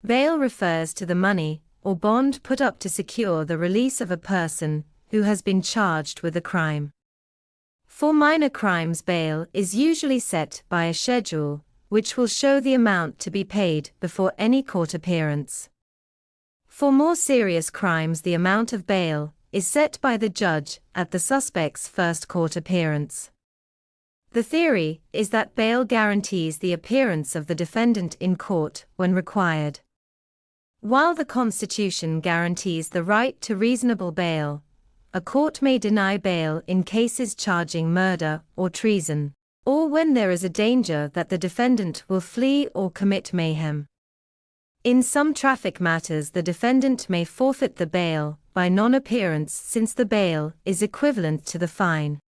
Bail refers to the money or bond put up to secure the release of a person who has been charged with a crime. For minor crimes, bail is usually set by a schedule, which will show the amount to be paid before any court appearance. For more serious crimes, the amount of bail is set by the judge at the suspect's first court appearance. The theory is that bail guarantees the appearance of the defendant in court when required. While the Constitution guarantees the right to reasonable bail, a court may deny bail in cases charging murder or treason, or when there is a danger that the defendant will flee or commit mayhem. In some traffic matters, the defendant may forfeit the bail by non-appearance, since the bail is equivalent to the fine.